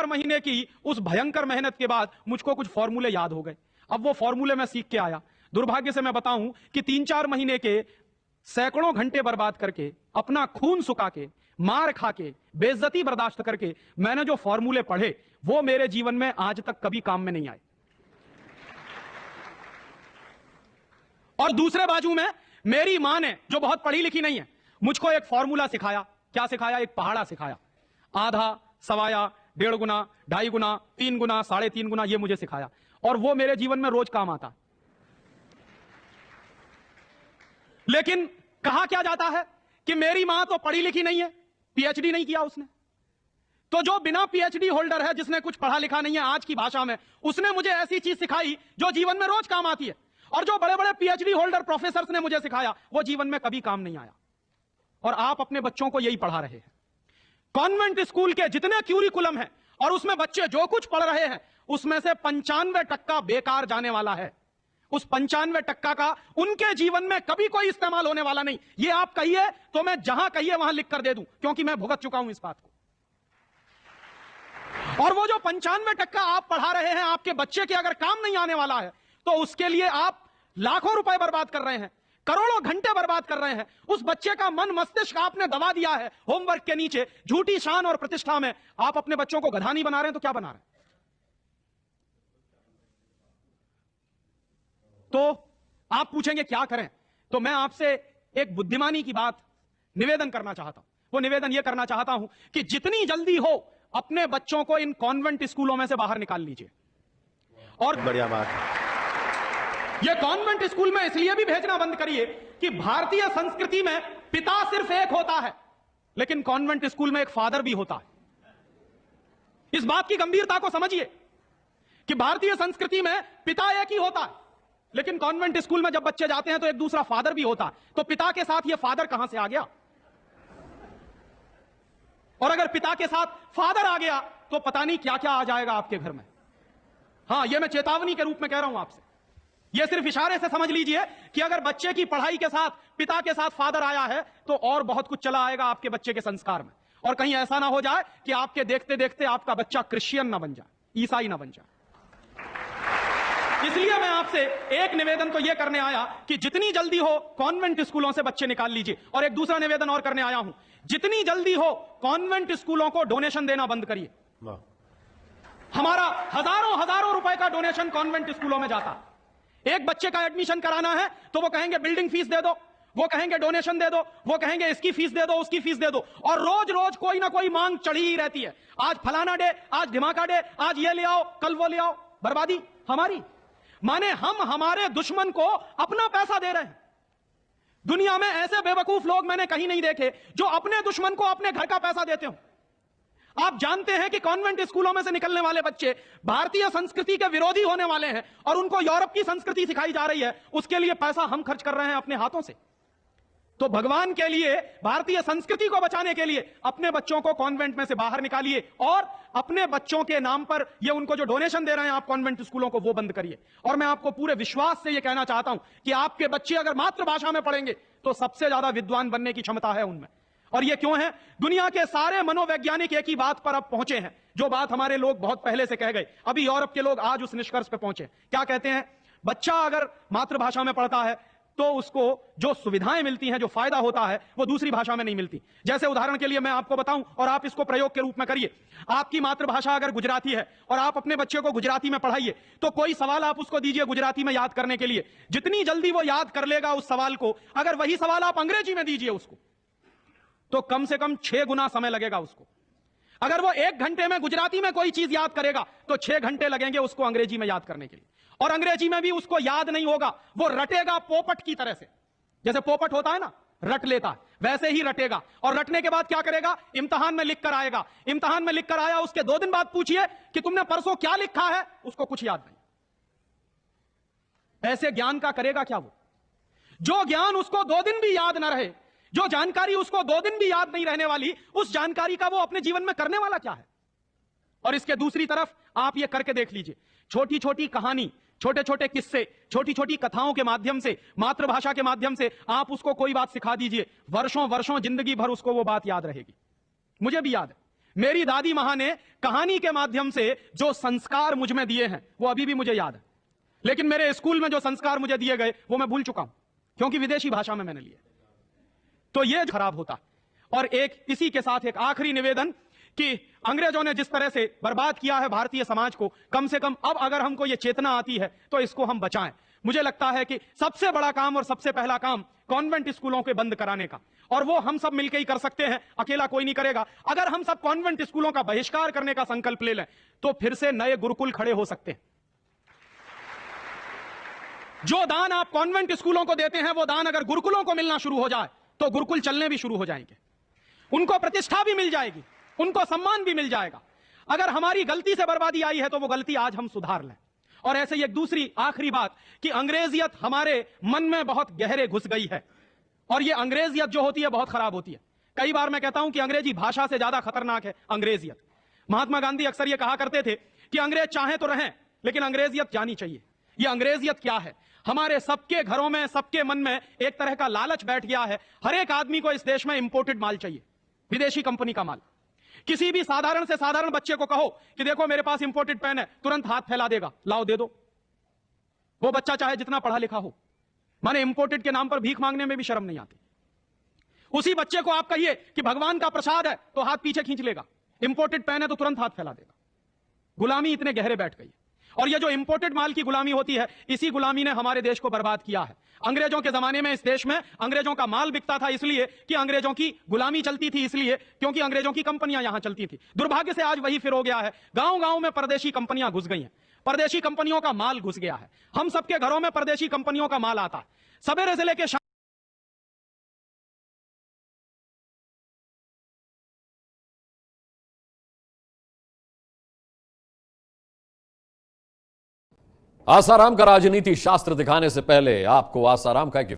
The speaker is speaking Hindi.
3-4 महीने की उस भयंकर मेहनत के बाद मुझको कुछ फॉर्मूले याद हो गए। अब वो फॉर्मूले मैं सीख के आया। दुर्भाग्य से मैं बताऊं कि 3-4 महीने के सैकड़ों घंटे बर्बाद करके, अपना खून सुखा के, मार खा के, बेइज्जती बर्दाश्त करके मैंने जो फॉर्मूले पढ़े वो मेरे जीवन में आज तक कभी काम में नहीं आए। और दूसरे बाजू में मेरी मां ने, जो बहुत पढ़ी लिखी नहीं है, मुझको एक फॉर्मूला सिखाया। क्या सिखाया? एक पहाड़ा सिखाया। आधा, सवाया, 1.5 गुना, 2.5 गुना, 3 गुना, 3.5 गुना, ये मुझे सिखाया। और वो मेरे जीवन में रोज काम आता। लेकिन कहा क्या जाता है कि मेरी मां तो पढ़ी लिखी नहीं है, पीएचडी नहीं किया उसने। तो जो बिना पीएचडी होल्डर है, जिसने कुछ पढ़ा लिखा नहीं है, आज की भाषा में, उसने मुझे ऐसी चीज सिखाई जो जीवन में रोज काम आती है। और जो बड़े बड़े पीएचडी होल्डर प्रोफेसर्स ने मुझे सिखाया वो जीवन में कभी काम नहीं आया। और आप अपने बच्चों को यही पढ़ा रहे हैं। कॉन्वेंट स्कूल के जितने क्यूरिकुलम है और उसमें बच्चे जो कुछ पढ़ रहे हैं, उसमें से 95% बेकार जाने वाला है। उस 95% का उनके जीवन में कभी कोई इस्तेमाल होने वाला नहीं। ये आप कहिए तो मैं जहां कहिए वहां लिख कर दे दूं, क्योंकि मैं भुगत चुका हूं इस बात को। और वो जो 95% आप पढ़ा रहे हैं, आपके बच्चे के अगर काम नहीं आने वाला है, तो उसके लिए आप लाखों रुपए बर्बाद कर रहे हैं, करोड़ों घंटे बर्बाद कर रहे हैं। उस बच्चे का मन मस्तिष्क आपने दबा दिया है होमवर्क के नीचे, झूठी शान और प्रतिष्ठा में। आप अपने बच्चों को गधा नहीं बना रहे हैं तो क्या बना रहे हैं? तो आप पूछेंगे क्या करें, तो मैं आपसे एक बुद्धिमानी की बात निवेदन करना चाहता हूं। वो निवेदन यह करना चाहता हूं कि जितनी जल्दी हो अपने बच्चों को इन कॉन्वेंट स्कूलों में से बाहर निकाल लीजिए। और बढ़िया बात। ये कॉन्वेंट स्कूल में इसलिए भी भेजना बंद करिए कि भारतीय संस्कृति में पिता सिर्फ एक होता है, लेकिन कॉन्वेंट स्कूल में एक फादर भी होता है। इस बात की गंभीरता को समझिए कि भारतीय संस्कृति में पिता एक ही होता है, लेकिन कॉन्वेंट स्कूल में जब बच्चे जाते हैं तो एक दूसरा फादर भी होता है। तो पिता के साथ ये फादर कहां से आ गया? और अगर पिता के साथ फादर आ गया तो पता नहीं क्या क्या आ जाएगा आपके घर में। हां, यह मैं चेतावनी के रूप में कह रहा हूं आपसे। यह सिर्फ इशारे से समझ लीजिए कि अगर बच्चे की पढ़ाई के साथ पिता के साथ फादर आया है तो और बहुत कुछ चला आएगा आपके बच्चे के संस्कार में। और कहीं ऐसा ना हो जाए कि आपके देखते देखते आपका बच्चा क्रिश्चियन ना बन जाए, ईसाई ना बन जाए। इसलिए मैं आपसे एक निवेदन तो यह करने आया कि जितनी जल्दी हो कॉन्वेंट स्कूलों से बच्चे निकाल लीजिए। और एक दूसरा निवेदन और करने आया हूं, जितनी जल्दी हो कॉन्वेंट स्कूलों को डोनेशन देना बंद करिए। हमारा हजारों रुपए का डोनेशन कॉन्वेंट स्कूलों में जाता है। एक बच्चे का एडमिशन कराना है तो वो कहेंगे बिल्डिंग फीस दे दो, वो कहेंगे डोनेशन दे दो, वो कहेंगे इसकी फीस दे दो, उसकी फीस दे दो। और रोज रोज कोई ना कोई मांग चढ़ी ही रहती है। आज फलाना डे, आज धमाका डे, आज ये ले आओ, कल वो ले आओ। बर्बादी हमारी, माने हम हमारे दुश्मन को अपना पैसा दे रहे हैं। दुनिया में ऐसे बेवकूफ लोग मैंने कहीं नहीं देखे जो अपने दुश्मन को अपने घर का पैसा देते हो। आप जानते हैं कि कॉन्वेंट स्कूलों में से निकलने वाले बच्चे भारतीय संस्कृति के विरोधी होने वाले हैं और उनको यूरोप की संस्कृति सिखाई जा रही है। उसके लिए पैसा हम खर्च कर रहे हैं अपने हाथों से। तो भगवान के लिए, भारतीय संस्कृति को बचाने के लिए अपने बच्चों को कॉन्वेंट में से बाहर निकालिए और अपने बच्चों के नाम पर ये उनको जो डोनेशन दे रहे हैं आप कॉन्वेंट स्कूलों को, वो बंद करिए। और मैं आपको पूरे विश्वास से ये कहना चाहता हूं कि आपके बच्चे अगर मातृभाषा में पढ़ेंगे तो सबसे ज्यादा विद्वान बनने की क्षमता है उनमें। और ये क्यों है? दुनिया के सारे मनोवैज्ञानिक एक ही बात पर अब पहुंचे हैं, जो बात हमारे लोग बहुत पहले से कह गए। अभी यूरोप के लोग आज उस निष्कर्ष पर पहुंचे। क्या कहते हैं? बच्चा अगर मातृभाषा में पढ़ता है तो उसको जो सुविधाएं मिलती हैं, जो फायदा होता है, वो दूसरी भाषा में नहीं मिलती। जैसे उदाहरण के लिए मैं आपको बताऊं और आप इसको प्रयोग के रूप में करिए। आपकी मातृभाषा अगर गुजराती है और आप अपने बच्चे को गुजराती में पढ़ाइए, तो कोई सवाल आप उसको दीजिए गुजराती में याद करने के लिए, जितनी जल्दी वो याद कर लेगा उस सवाल को, अगर वही सवाल आप अंग्रेजी में दीजिए उसको, तो कम से कम 6 गुना समय लगेगा उसको। अगर वो 1 घंटे में गुजराती में कोई चीज याद करेगा तो 6 घंटे लगेंगे उसको अंग्रेजी में याद करने के लिए। और अंग्रेजी में भी उसको याद नहीं होगा, वो रटेगा पोपट की तरह से। जैसे पोपट होता है ना, रट लेता है, वैसे ही रटेगा। और रटने के बाद क्या करेगा? इम्तिहान में लिख कर आएगा। इम्तिहान में लिख कर आया, उसके 2 दिन बाद पूछिए कि तुमने परसों क्या लिखा है, उसको कुछ याद नहीं। ऐसे ज्ञान का करेगा क्या वो? जो ज्ञान उसको 2 दिन भी याद ना रहे, जो जानकारी उसको 2 दिन भी याद नहीं रहने वाली, उस जानकारी का वो अपने जीवन में करने वाला क्या है? और इसके दूसरी तरफ आप ये करके देख लीजिए, छोटी छोटी कहानी, छोटे छोटे किस्से, छोटी छोटी कथाओं के माध्यम से, मातृभाषा के माध्यम से आप उसको कोई बात सिखा दीजिए, वर्षों वर्षों जिंदगी भर उसको वो बात याद रहेगी। मुझे भी याद है, मेरी दादी मां ने कहानी के माध्यम से जो संस्कार मुझ में दिए हैं वो अभी भी मुझे याद है, लेकिन मेरे स्कूल में जो संस्कार मुझे दिए गए वो मैं भूल चुका हूं, क्योंकि विदेशी भाषा में मैंने लिए। तो ये खराब होता। और एक इसी के साथ एक आखिरी निवेदन कि अंग्रेजों ने जिस तरह से बर्बाद किया है भारतीय समाज को, कम से कम अब अगर हमको ये चेतना आती है तो इसको हम बचाएं। मुझे लगता है कि सबसे बड़ा काम और सबसे पहला काम कॉन्वेंट स्कूलों के बंद कराने का, और वो हम सब मिलकर ही कर सकते हैं, अकेला कोई नहीं करेगा। अगर हम सब कॉन्वेंट स्कूलों का बहिष्कार करने का संकल्प ले लें तो फिर से नए गुरुकुल खड़े हो सकते हैं। जो दान आप कॉन्वेंट स्कूलों को देते हैं वो दान अगर गुरुकुलों को मिलना शुरू हो जाए तो गुरुकुल चलने भी शुरू हो जाएंगे, उनको प्रतिष्ठा भी मिल जाएगी, उनको सम्मान भी मिल जाएगा। अगर हमारी गलती से बर्बादी आई है तो वो गलती आज हम सुधार लें। और ऐसे ही एक दूसरी आखिरी बात कि अंग्रेजियत हमारे मन में बहुत गहरे घुस गई है, और ये अंग्रेजियत जो होती है बहुत खराब होती है। कई बार मैं कहता हूं कि अंग्रेजी भाषा से ज्यादा खतरनाक है अंग्रेजियत। महात्मा गांधी अक्सर ये कहा करते थे कि अंग्रेज चाहे तो रहें लेकिन अंग्रेजियत जानी चाहिए। ये अंग्रेजियत क्या है? हमारे सबके घरों में, सबके मन में एक तरह का लालच बैठ गया है। हर एक आदमी को इस देश में इंपोर्टेड माल चाहिए, विदेशी कंपनी का माल। किसी भी साधारण से साधारण बच्चे को कहो कि देखो मेरे पास इंपोर्टेड पेन है, तुरंत हाथ फैला देगा, लाओ दे दो। वो बच्चा चाहे जितना पढ़ा लिखा हो, माने इंपोर्टेड के नाम पर भीख मांगने में भी शर्म नहीं आती। उसी बच्चे को आप कहिए कि भगवान का प्रसाद है तो हाथ पीछे खींच लेगा, इंपोर्टेड पेन है तो तुरंत हाथ फैला देगा। गुलामी इतने गहरे बैठ गई। और ये जो इंपोर्टेड माल की गुलामी होती है, इसी गुलामी ने हमारे देश को बर्बाद किया है। अंग्रेजों के जमाने में इस देश में अंग्रेजों का माल बिकता था इसलिए कि अंग्रेजों की गुलामी चलती थी, इसलिए क्योंकि अंग्रेजों की कंपनियां यहां चलती थी। दुर्भाग्य से आज वही फिर हो गया है। गांव गांव में परदेशी कंपनियां घुस गई हैं, परदेशी कंपनियों का माल घुस गया है। हम सबके घरों में परदेशी कंपनियों का माल आता है। सवेरे से लेकर आसाराम का राजनीति शास्त्र दिखाने से पहले आपको आसाराम का एक